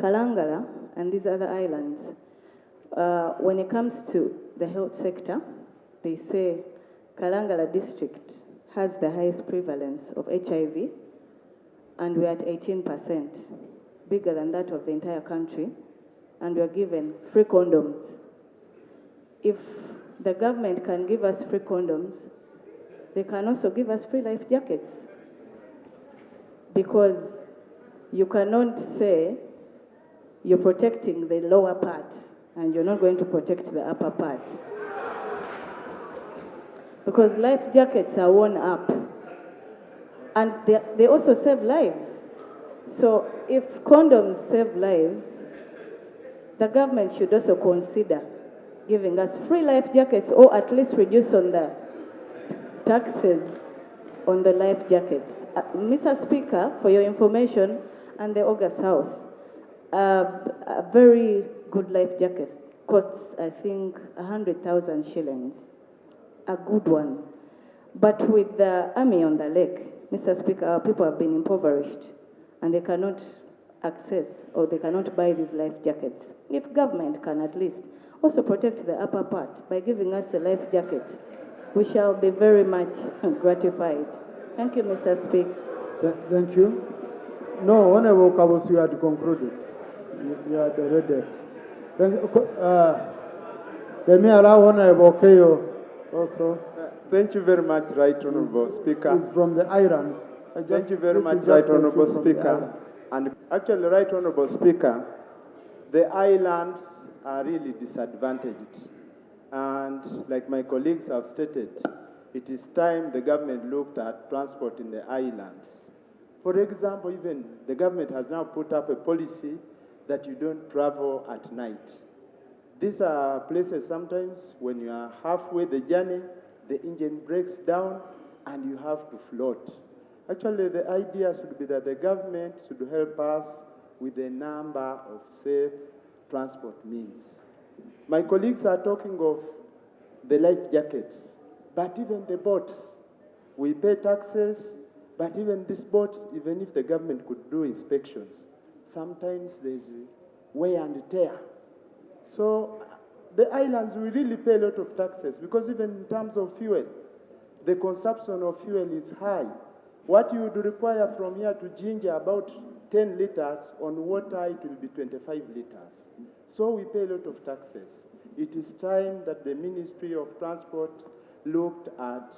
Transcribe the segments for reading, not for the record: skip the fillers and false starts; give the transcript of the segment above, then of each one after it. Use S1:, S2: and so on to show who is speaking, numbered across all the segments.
S1: Kalangala and these other islands, when it comes to the health sector, they say Kalangala district has the highest prevalence of HIV, and we're at 18%, bigger than that of the entire country, and we're given free condoms. If the government can give us free condoms, they can also give us free life jackets. Because you cannot say you're protecting the lower part and you're not going to protect the upper part. Because life jackets are worn up and they also save lives. So if condoms save lives, the government should also consider giving us free life jackets, or at least reduce on the taxes on the life jackets. Mr. Speaker, for your information, and the August House, a very good life jacket costs, I think, 100,000 shillings. A good one. But with the army on the lake, Mr. Speaker, our people have been impoverished and they cannot access or they cannot buy these life jackets. If government can at least also protect the upper part by giving us a life jacket, we shall be very much gratified. Thank you, Mr. Speaker.
S2: Thank you. No, Honorable Kabos, you had concluded. You had already. Let me allow Honorable Keyo also.
S3: Thank you very much, Right Honorable Speaker.
S2: It's from the islands.
S3: Thank you very much, Right Honorable Speaker. And actually, Right Honorable Speaker, the islands are really disadvantaged. And like my colleagues have stated, it is time the government looked at transport in the islands. For example, even the government has now put up a policy that you don't travel at night. These are places sometimes when you are halfway the journey, the engine breaks down and you have to float. Actually, the idea should be that the government should help us with a number of safe transport means. My colleagues are talking of the life jackets, but even the boats, we pay taxes, but even these boats, even if the government could do inspections, sometimes there's wear and tear. So the islands, we really pay a lot of taxes because even in terms of fuel, the consumption of fuel is high. What you would require from here to Ginger, about 10 liters, on water it will be 25 liters. So we pay a lot of taxes. It is time that the Ministry of Transport looked at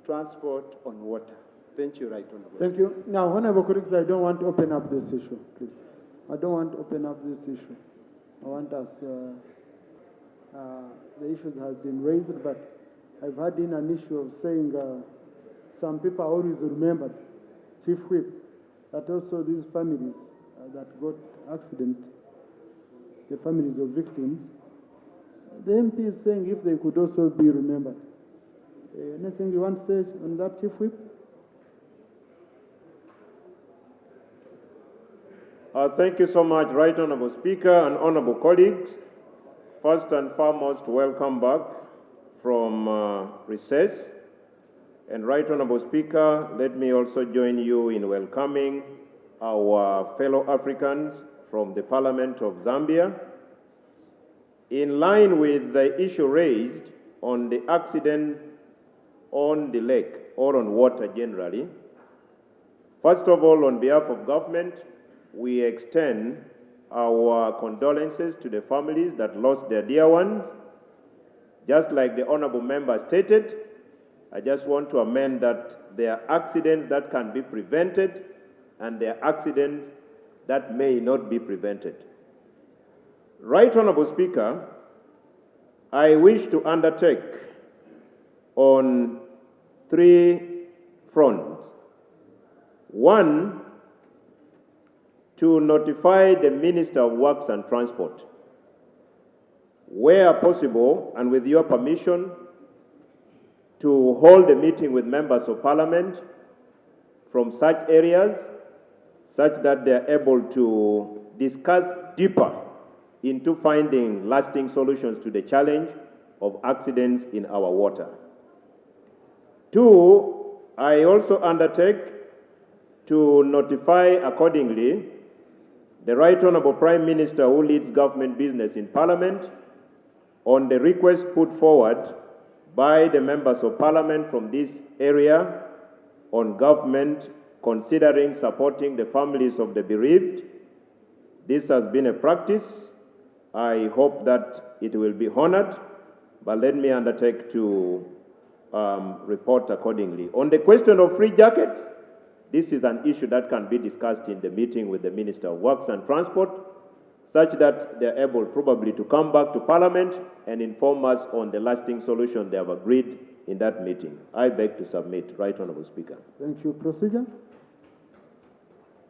S3: transport on water. Thank you, Right Honorable.
S2: Thank you. Now, Honorable colleagues, I don't want to open up this issue, please. I don't want to open up this issue. I want us, the issues have been raised, but I've had in an issue of saying some people always remembered, Chief Whip, that also these families that got accident, the families of victims, the MP is saying if they could also be remembered. Anything you want to say on that, Chief Whip?
S4: Thank you so much, Right Honorable Speaker and Honorable colleagues. First and foremost, welcome back from recess. And Right Honorable Speaker, let me also join you in welcoming our fellow Africans from the Parliament of Zambia. In line with the issue raised on the accident on the lake or on water generally, first of all, on behalf of government, we extend our condolences to the families that lost their dear ones. Just like the honorable member stated, I just want to amend that there are accidents that can be prevented and there are accidents that may not be prevented. Right Honorable Speaker, I wish to undertake on 3 fronts. One, to notify the Minister of Works and Transport, where possible and with your permission, to hold a meeting with members of Parliament from such areas such that they are able to discuss deeper into finding lasting solutions to the challenge of accidents in our water. 2, I also undertake to notify accordingly the Right Honourable Prime Minister, who leads government business in Parliament, on the request put forward by the members of Parliament from this area on government considering supporting the families of the bereaved. This has been a practice. I hope that it will be honoured, but let me undertake to report accordingly. On the question of free jackets, this is an issue that can be discussed in the meeting with the Minister of Works and Transport, such that they're able probably to come back to Parliament and inform us on the lasting solution they have agreed in that meeting. I beg to submit, Right Honourable Speaker.
S2: Thank you. Procedure?